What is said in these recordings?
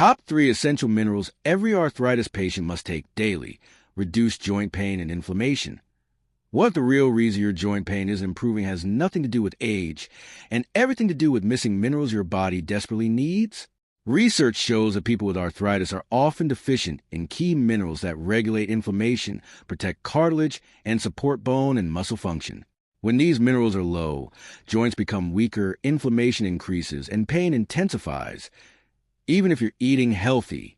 Top 3 essential minerals every arthritis patient must take daily. Reduce joint pain and inflammation. What the real reason your joint pain is improving has nothing to do with age and everything to do with missing minerals your body desperately needs. Research shows that people with arthritis are often deficient in key minerals that regulate inflammation, protect cartilage, and support bone and muscle function. When these minerals are low, joints become weaker, inflammation increases, and pain intensifies, even if you're eating healthy.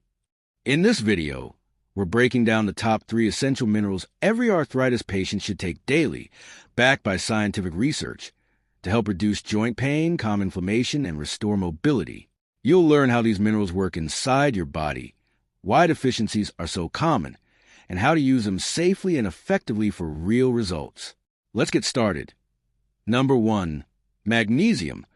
In this video, we're breaking down the top 3 essential minerals every arthritis patient should take daily, backed by scientific research, to help reduce joint pain, calm inflammation, and restore mobility. You'll learn how these minerals work inside your body, why deficiencies are so common, and how to use them safely and effectively for real results. Let's get started. Number 1. Magnesium.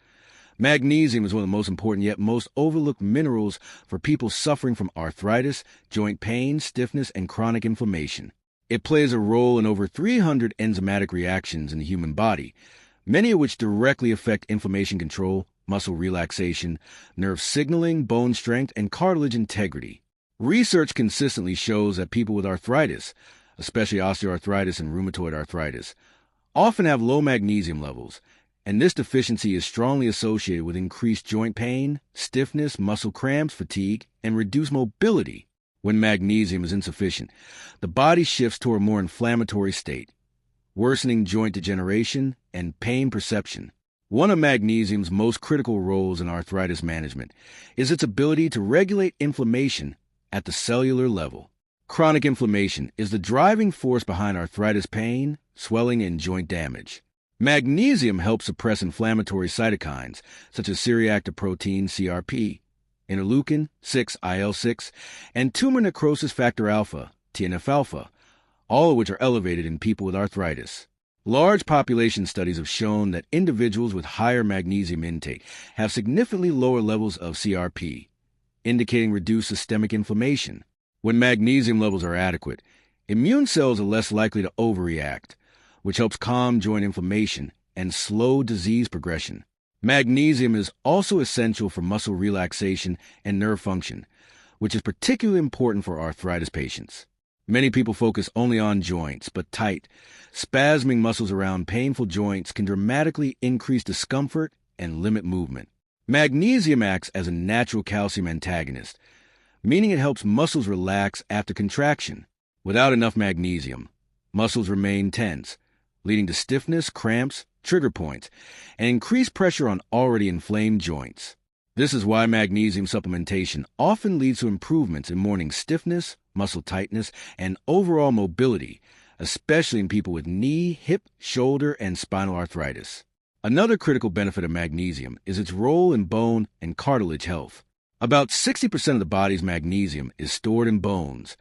Magnesium is one of the most important yet most overlooked minerals for people suffering from arthritis, joint pain, stiffness, and chronic inflammation. It plays a role in over 300 enzymatic reactions in the human body, many of which directly affect inflammation control, muscle relaxation, nerve signaling, bone strength, and cartilage integrity. Research consistently shows that people with arthritis, especially osteoarthritis and rheumatoid arthritis, often have low magnesium levels, and this deficiency is strongly associated with increased joint pain, stiffness, muscle cramps, fatigue, and reduced mobility. When magnesium is insufficient, the body shifts toward a more inflammatory state, worsening joint degeneration and pain perception. One of magnesium's most critical roles in arthritis management is its ability to regulate inflammation at the cellular level. Chronic inflammation is the driving force behind arthritis pain, swelling, and joint damage. Magnesium helps suppress inflammatory cytokines, such as C-reactive protein CRP, interleukin-6 IL-6, and tumor necrosis factor alpha, TNF-alpha, all of which are elevated in people with arthritis. Large population studies have shown that individuals with higher magnesium intake have significantly lower levels of CRP, indicating reduced systemic inflammation. When magnesium levels are adequate, immune cells are less likely to overreact, which helps calm joint inflammation and slow disease progression. Magnesium is also essential for muscle relaxation and nerve function, which is particularly important for arthritis patients. Many people focus only on joints, but tight, spasming muscles around painful joints can dramatically increase discomfort and limit movement. Magnesium acts as a natural calcium antagonist, meaning it helps muscles relax after contraction. Without enough magnesium, muscles remain tense, leading to stiffness, cramps, trigger points, and increased pressure on already inflamed joints. This is why magnesium supplementation often leads to improvements in morning stiffness, muscle tightness, and overall mobility, especially in people with knee, hip, shoulder, and spinal arthritis. Another critical benefit of magnesium is its role in bone and cartilage health. About 60% of the body's magnesium is stored in bones,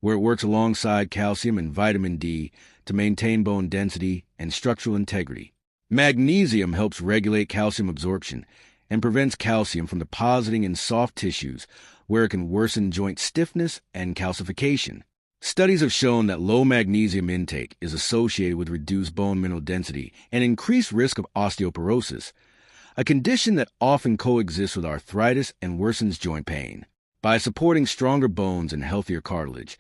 where it works alongside calcium and vitamin D to maintain bone density and structural integrity. Magnesium helps regulate calcium absorption and prevents calcium from depositing in soft tissues, where it can worsen joint stiffness and calcification. Studies have shown that low magnesium intake is associated with reduced bone mineral density and increased risk of osteoporosis, a condition that often coexists with arthritis and worsens joint pain. By supporting stronger bones and healthier cartilage,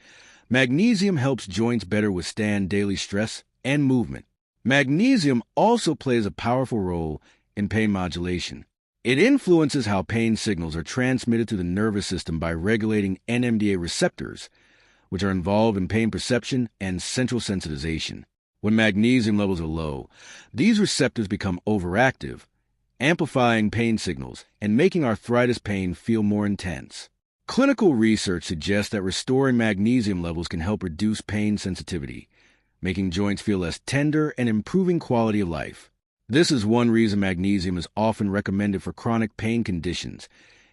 magnesium helps joints better withstand daily stress and movement. Magnesium also plays a powerful role in pain modulation. It influences how pain signals are transmitted to the nervous system by regulating NMDA receptors, which are involved in pain perception and central sensitization. When magnesium levels are low, these receptors become overactive, amplifying pain signals and making arthritis pain feel more intense. Clinical research suggests that restoring magnesium levels can help reduce pain sensitivity, making joints feel less tender and improving quality of life. This is one reason magnesium is often recommended for chronic pain conditions,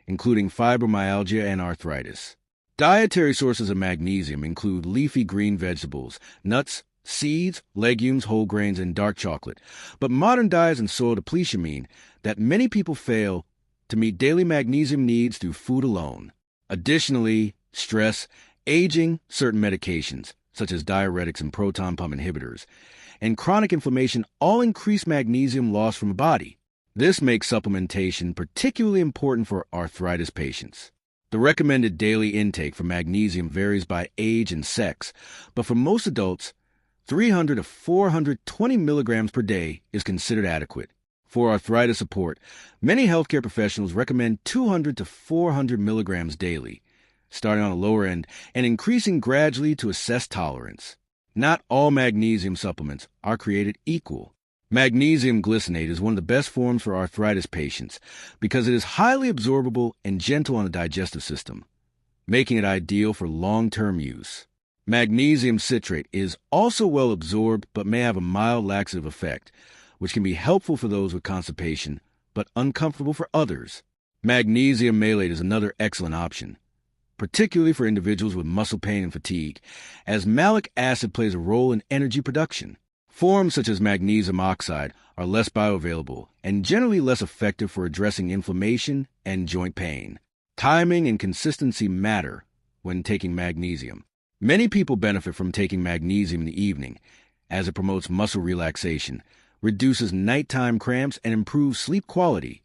including fibromyalgia and arthritis. Dietary sources of magnesium include leafy green vegetables, nuts, seeds, legumes, whole grains, and dark chocolate, but modern diets and soil depletion mean that many people fail to meet daily magnesium needs through food alone. Additionally, stress, aging, certain medications, such as diuretics and proton pump inhibitors, and chronic inflammation all increase magnesium loss from the body. This makes supplementation particularly important for arthritis patients. The recommended daily intake for magnesium varies by age and sex, but for most adults, 300 to 420 milligrams per day is considered adequate. For arthritis support, many healthcare professionals recommend 200 to 400 milligrams daily, starting on the lower end and increasing gradually to assess tolerance. Not all magnesium supplements are created equal. Magnesium glycinate is one of the best forms for arthritis patients because it is highly absorbable and gentle on the digestive system, making it ideal for long-term use. Magnesium citrate is also well absorbed but may have a mild laxative effect, which can be helpful for those with constipation but uncomfortable for others. Magnesium malate is another excellent option, particularly for individuals with muscle pain and fatigue, as malic acid plays a role in energy production. Forms such as magnesium oxide are less bioavailable and generally less effective for addressing inflammation and joint pain. Timing and consistency matter when taking magnesium. Many people benefit from taking magnesium in the evening, as it promotes muscle relaxation, reduces nighttime cramps, and improves sleep quality,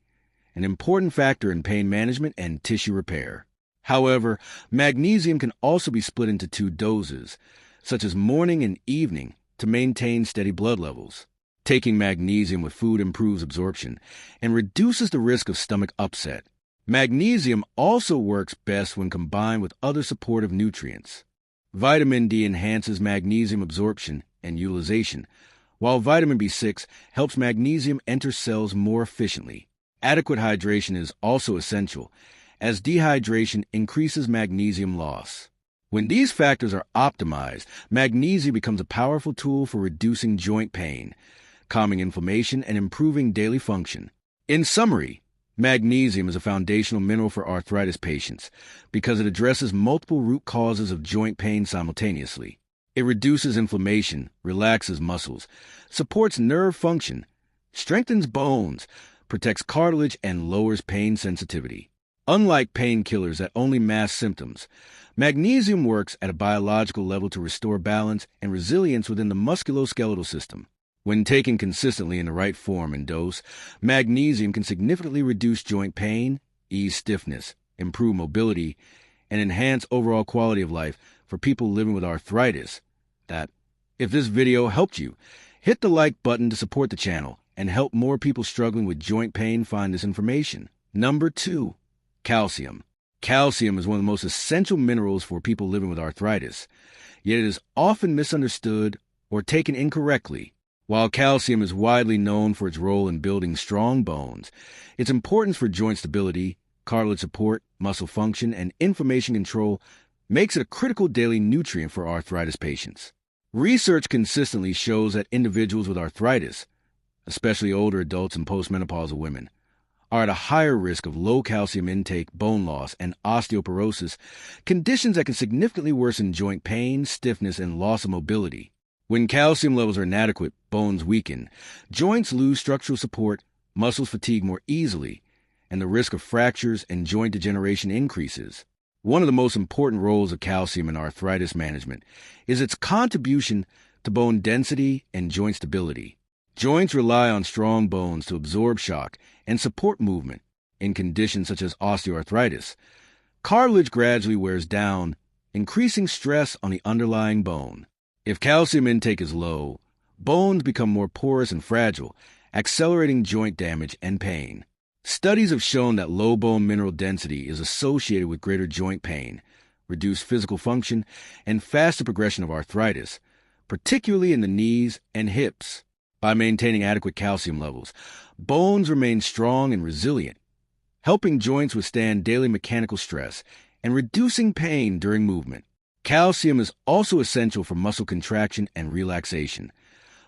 an important factor in pain management and tissue repair. However, magnesium can also be split into 2 doses, such as morning and evening, to maintain steady blood levels. Taking magnesium with food improves absorption and reduces the risk of stomach upset. Magnesium also works best when combined with other supportive nutrients. Vitamin D enhances magnesium absorption and utilization, while vitamin B6 helps magnesium enter cells more efficiently. Adequate hydration is also essential, as dehydration increases magnesium loss. When these factors are optimized, magnesium becomes a powerful tool for reducing joint pain, calming inflammation, and improving daily function. In summary, magnesium is a foundational mineral for arthritis patients because it addresses multiple root causes of joint pain simultaneously. It reduces inflammation, relaxes muscles, supports nerve function, strengthens bones, protects cartilage, and lowers pain sensitivity. Unlike painkillers that only mask symptoms, magnesium works at a biological level to restore balance and resilience within the musculoskeletal system. When taken consistently in the right form and dose, magnesium can significantly reduce joint pain, ease stiffness, improve mobility, and enhance overall quality of life for people living with arthritis. If this video helped you, hit the like button to support the channel and help more people struggling with joint pain find this information. Number 2. Calcium. Calcium is one of the most essential minerals for people living with arthritis, yet it is often misunderstood or taken incorrectly. While calcium is widely known for its role in building strong bones, its importance for joint stability, cartilage support, muscle function, and inflammation control makes it a critical daily nutrient for arthritis patients. Research consistently shows that individuals with arthritis, especially older adults and postmenopausal women, are at a higher risk of low calcium intake, bone loss, and osteoporosis, conditions that can significantly worsen joint pain, stiffness, and loss of mobility. When calcium levels are inadequate, bones weaken, joints lose structural support, muscles fatigue more easily, and the risk of fractures and joint degeneration increases. One of the most important roles of calcium in arthritis management is its contribution to bone density and joint stability. Joints rely on strong bones to absorb shock and support movement. In conditions such as osteoarthritis, cartilage gradually wears down, increasing stress on the underlying bone. If calcium intake is low, bones become more porous and fragile, accelerating joint damage and pain. Studies have shown that low bone mineral density is associated with greater joint pain, reduced physical function, and faster progression of arthritis, particularly in the knees and hips. By maintaining adequate calcium levels, bones remain strong and resilient, helping joints withstand daily mechanical stress and reducing pain during movement. Calcium is also essential for muscle contraction and relaxation,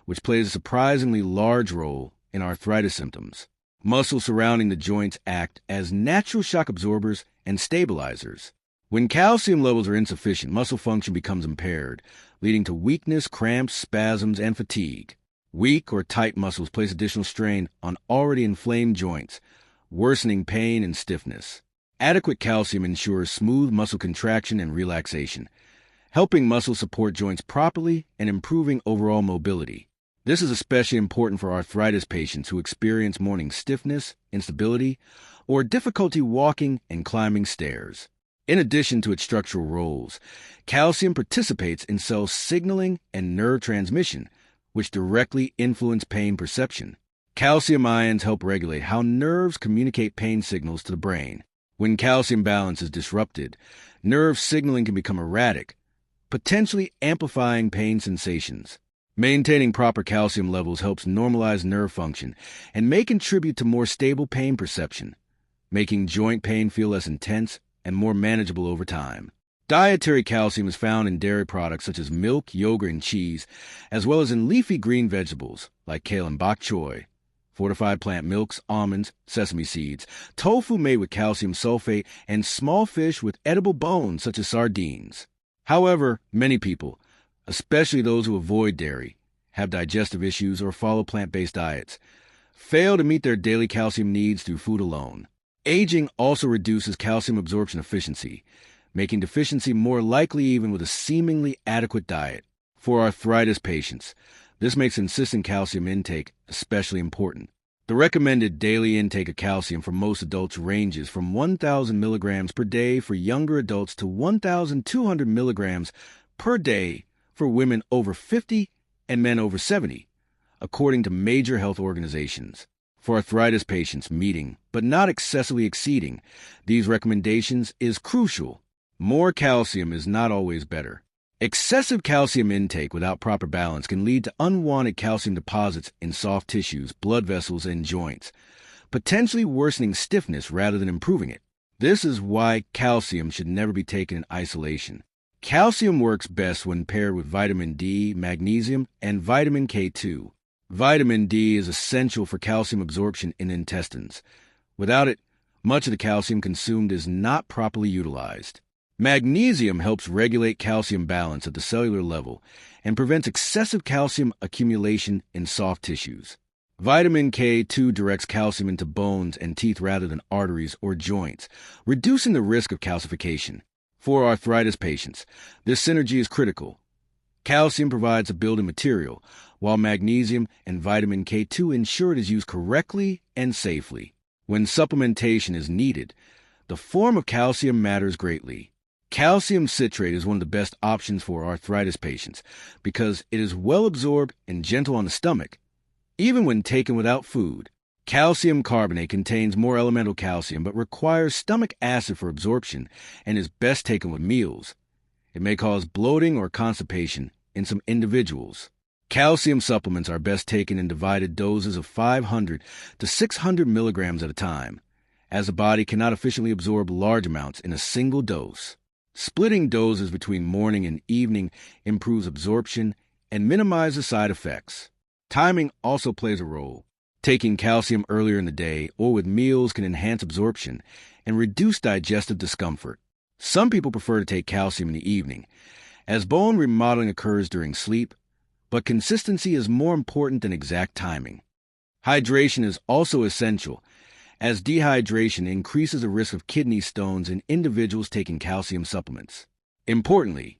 which plays a surprisingly large role in arthritis symptoms. Muscles surrounding the joints act as natural shock absorbers and stabilizers. When calcium levels are insufficient, muscle function becomes impaired, leading to weakness, cramps, spasms, and fatigue. Weak or tight muscles place additional strain on already inflamed joints, worsening pain and stiffness. Adequate calcium ensures smooth muscle contraction and relaxation, helping muscles support joints properly and improving overall mobility. This is especially important for arthritis patients who experience morning stiffness, instability, or difficulty walking and climbing stairs. In addition to its structural roles, calcium participates in cell signaling and nerve transmission, which directly influence pain perception. Calcium ions help regulate how nerves communicate pain signals to the brain. When calcium balance is disrupted, nerve signaling can become erratic, potentially amplifying pain sensations. Maintaining proper calcium levels helps normalize nerve function and may contribute to more stable pain perception, making joint pain feel less intense and more manageable over time. Dietary calcium is found in dairy products such as milk, yogurt, and cheese, as well as in leafy green vegetables like kale and bok choy, fortified plant milks, almonds, sesame seeds, tofu made with calcium sulfate, and small fish with edible bones such as sardines. However, many people, especially those who avoid dairy, have digestive issues, or follow plant-based diets, fail to meet their daily calcium needs through food alone. Aging also reduces calcium absorption efficiency, making deficiency more likely even with a seemingly adequate diet. For arthritis patients, this makes consistent calcium intake especially important. The recommended daily intake of calcium for most adults ranges from 1,000 milligrams per day for younger adults to 1,200 milligrams per day for women over 50 and men over 70, according to major health organizations. For arthritis patients, meeting, but not excessively exceeding, these recommendations is crucial. More calcium is not always better. Excessive calcium intake without proper balance can lead to unwanted calcium deposits in soft tissues, blood vessels, and joints, potentially worsening stiffness rather than improving it. This is why calcium should never be taken in isolation. Calcium works best when paired with vitamin D, magnesium, and vitamin K2. Vitamin D is essential for calcium absorption in intestines. Without it, much of the calcium consumed is not properly utilized. Magnesium helps regulate calcium balance at the cellular level and prevents excessive calcium accumulation in soft tissues. Vitamin K2 directs calcium into bones and teeth rather than arteries or joints, reducing the risk of calcification. For arthritis patients, this synergy is critical. Calcium provides a building material, while magnesium and vitamin K2 ensure it is used correctly and safely. When supplementation is needed, the form of calcium matters greatly. Calcium citrate is one of the best options for arthritis patients because it is well absorbed and gentle on the stomach, even when taken without food. Calcium carbonate contains more elemental calcium but requires stomach acid for absorption and is best taken with meals. It may cause bloating or constipation in some individuals. Calcium supplements are best taken in divided doses of 500 to 600 milligrams at a time, as the body cannot efficiently absorb large amounts in a single dose. Splitting doses between morning and evening improves absorption and minimizes side effects. Timing also plays a role. Taking calcium earlier in the day or with meals can enhance absorption and reduce digestive discomfort. Some people prefer to take calcium in the evening, as bone remodeling occurs during sleep, but consistency is more important than exact timing. Hydration is also essential, as dehydration increases the risk of kidney stones in individuals taking calcium supplements. Importantly,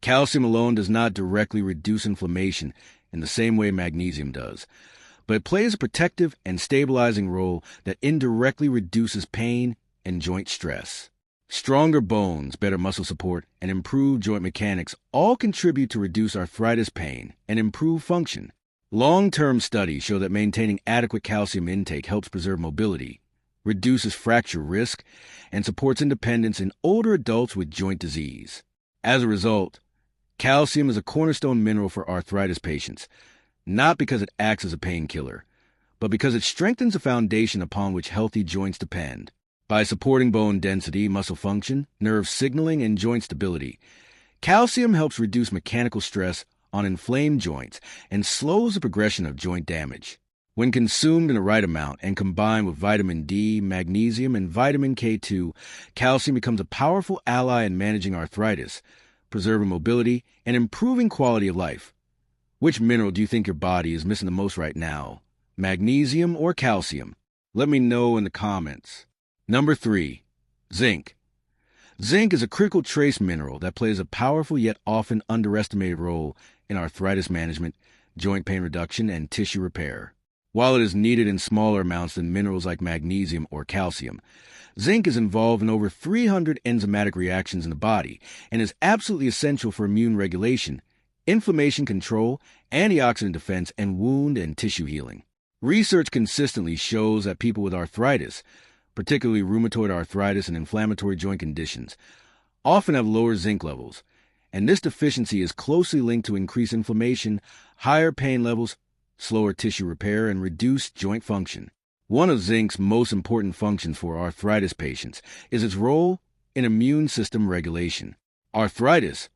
calcium alone does not directly reduce inflammation in the same way magnesium does, but it plays a protective and stabilizing role that indirectly reduces pain and joint stress. Stronger bones, better muscle support, and improved joint mechanics all contribute to reduce arthritis pain and improve function. Long-term studies show that maintaining adequate calcium intake helps preserve mobility, reduces fracture risk, and supports independence in older adults with joint disease. As a result, calcium is a cornerstone mineral for arthritis patients, not because it acts as a painkiller, but because it strengthens the foundation upon which healthy joints depend. By supporting bone density, muscle function, nerve signaling, and joint stability, calcium helps reduce mechanical stress on inflamed joints and slows the progression of joint damage. When consumed in the right amount and combined with vitamin D, magnesium, and vitamin K2, calcium becomes a powerful ally in managing arthritis, preserving mobility, and improving quality of life. Which mineral do you think your body is missing the most right now? Magnesium or calcium? Let me know in the comments. Number 3. Zinc. Zinc is a critical trace mineral that plays a powerful yet often underestimated role in arthritis management, joint pain reduction, and tissue repair. While it is needed in smaller amounts than minerals like magnesium or calcium, zinc is involved in over 300 enzymatic reactions in the body and is absolutely essential for immune regulation, inflammation control, antioxidant defense, and wound and tissue healing. Research consistently shows that people with arthritis, particularly rheumatoid arthritis and inflammatory joint conditions, often have lower zinc levels, and this deficiency is closely linked to increased inflammation, higher pain levels, slower tissue repair, and reduced joint function. One of zinc's most important functions for arthritis patients is its role in immune system regulation. Arthritis,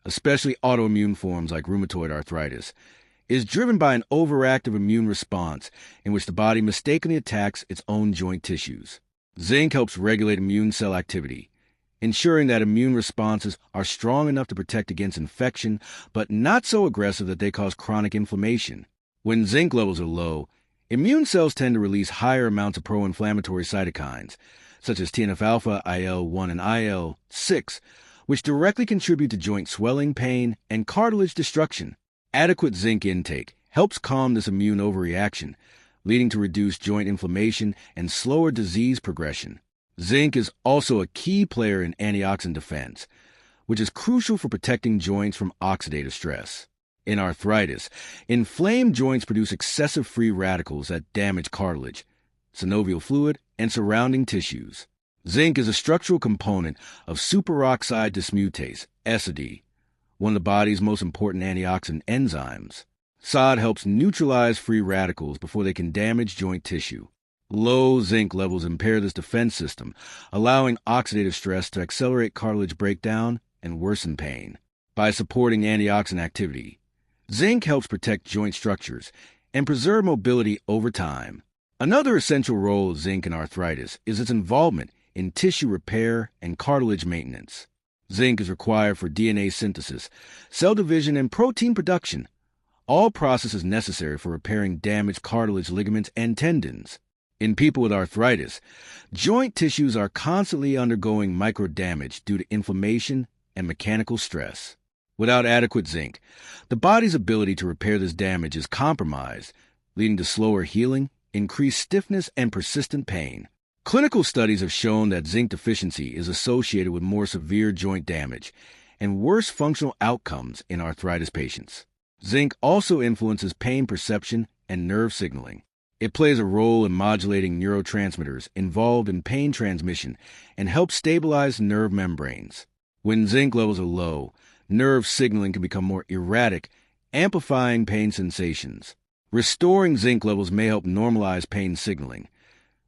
especially autoimmune forms like rheumatoid arthritis, is driven by an overactive immune response in which the body mistakenly attacks its own joint tissues. Zinc helps regulate immune cell activity, ensuring that immune responses are strong enough to protect against infection, but not so aggressive that they cause chronic inflammation. When zinc levels are low, immune cells tend to release higher amounts of pro-inflammatory cytokines, such as TNF-alpha, IL-1, and IL-6, which directly contribute to joint swelling, pain, and cartilage destruction. Adequate zinc intake helps calm this immune overreaction, leading to reduced joint inflammation and slower disease progression. Zinc is also a key player in antioxidant defense, which is crucial for protecting joints from oxidative stress. In arthritis, inflamed joints produce excessive free radicals that damage cartilage, synovial fluid, and surrounding tissues. Zinc is a structural component of superoxide dismutase, SOD, one of the body's most important antioxidant enzymes. SOD helps neutralize free radicals before they can damage joint tissue. Low zinc levels impair this defense system, allowing oxidative stress to accelerate cartilage breakdown and worsen pain. By supporting antioxidant activity, zinc helps protect joint structures and preserve mobility over time. Another essential role of zinc in arthritis is its involvement in tissue repair and cartilage maintenance. Zinc is required for DNA synthesis, cell division, and protein production, all processes necessary for repairing damaged cartilage, ligaments, and tendons. In people with arthritis, joint tissues are constantly undergoing microdamage due to inflammation and mechanical stress. Without adequate zinc, the body's ability to repair this damage is compromised, leading to slower healing, increased stiffness, and persistent pain. Clinical studies have shown that zinc deficiency is associated with more severe joint damage and worse functional outcomes in arthritis patients. Zinc also influences pain perception and nerve signaling. It plays a role in modulating neurotransmitters involved in pain transmission and helps stabilize nerve membranes. When zinc levels are low, nerve signaling can become more erratic, amplifying pain sensations. Restoring zinc levels may help normalize pain signaling,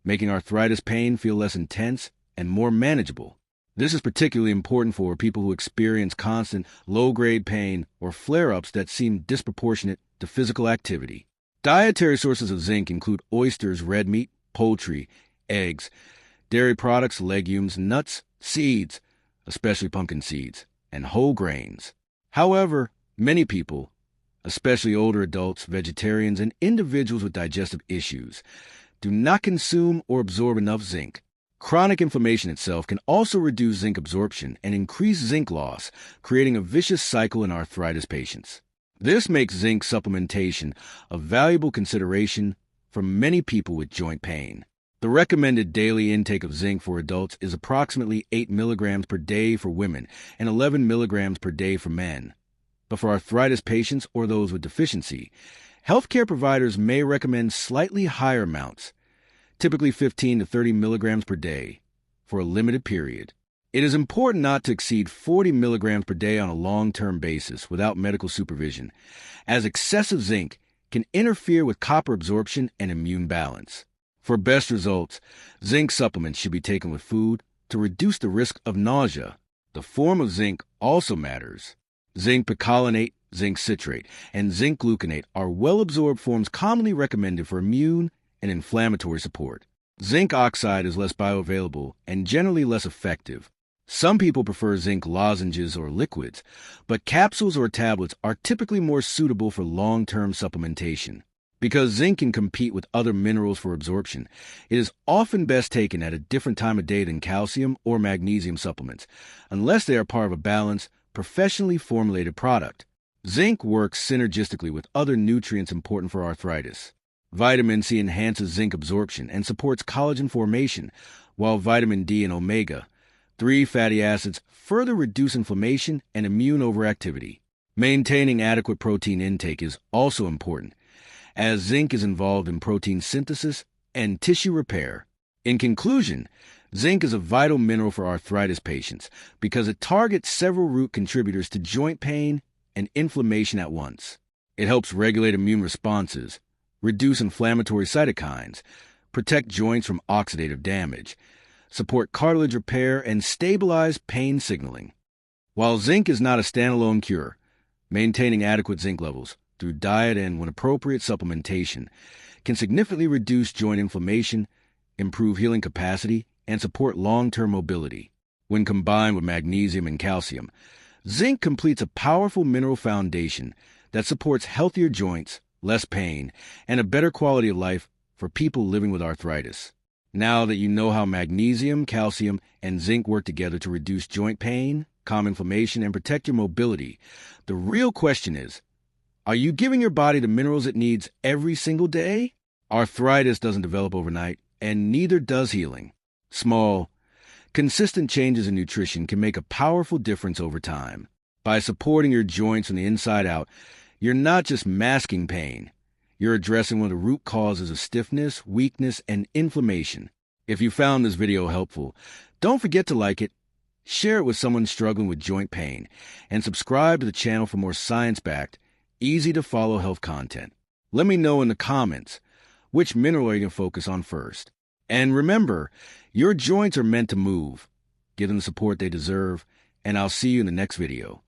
making arthritis pain feel less intense and more manageable. This is particularly important for people who experience constant low-grade pain or flare-ups that seem disproportionate to physical activity. Dietary sources of zinc include oysters, red meat, poultry, eggs, dairy products, legumes, nuts, seeds, especially pumpkin seeds, and whole grains. However, many people, especially older adults, vegetarians, and individuals with digestive issues, do not consume or absorb enough zinc. Chronic inflammation itself can also reduce zinc absorption and increase zinc loss, creating a vicious cycle in arthritis patients. This makes zinc supplementation a valuable consideration for many people with joint pain. The recommended daily intake of zinc for adults is approximately 8 milligrams per day for women and 11 milligrams per day for men. But for arthritis patients or those with deficiency, healthcare providers may recommend slightly higher amounts, typically 15 to 30 milligrams per day, for a limited period. It is important not to exceed 40 milligrams per day on a long-term basis without medical supervision, as excessive zinc can interfere with copper absorption and immune balance. For best results, zinc supplements should be taken with food to reduce the risk of nausea. The form of zinc also matters. Zinc picolinate, zinc citrate, and zinc gluconate are well-absorbed forms commonly recommended for immune and inflammatory support. Zinc oxide is less bioavailable and generally less effective. Some people prefer zinc lozenges or liquids, but capsules or tablets are typically more suitable for long-term supplementation. Because zinc can compete with other minerals for absorption, it is often best taken at a different time of day than calcium or magnesium supplements, unless they are part of a balanced, professionally formulated product. Zinc works synergistically with other nutrients important for arthritis. Vitamin C enhances zinc absorption and supports collagen formation, while vitamin D and omega-3 fatty acids further reduce inflammation and immune overactivity. Maintaining adequate protein intake is also important, as zinc is involved in protein synthesis and tissue repair. In conclusion, zinc is a vital mineral for arthritis patients because it targets several root contributors to joint pain and inflammation at once. It helps regulate immune responses, reduce inflammatory cytokines, protect joints from oxidative damage, support cartilage repair, and stabilize pain signaling. While zinc is not a standalone cure, maintaining adequate zinc levels through diet and, when appropriate, supplementation can significantly reduce joint inflammation, improve healing capacity, and support long-term mobility. When combined with magnesium and calcium, zinc completes a powerful mineral foundation that supports healthier joints, less pain, and a better quality of life for people living with arthritis. Now that you know how magnesium, calcium, and zinc work together to reduce joint pain, calm inflammation, and protect your mobility, the real question is, are you giving your body the minerals it needs every single day? Arthritis doesn't develop overnight, and neither does healing. Small, consistent changes in nutrition can make a powerful difference over time. By supporting your joints from the inside out, you're not just masking pain. You're addressing one of the root causes of stiffness, weakness, and inflammation. If you found this video helpful, don't forget to like it, share it with someone struggling with joint pain, and subscribe to the channel for more science-backed, easy-to-follow health content. Let me know in the comments which mineral are you going to focus on first. And remember, your joints are meant to move. Give them the support they deserve, and I'll see you in the next video.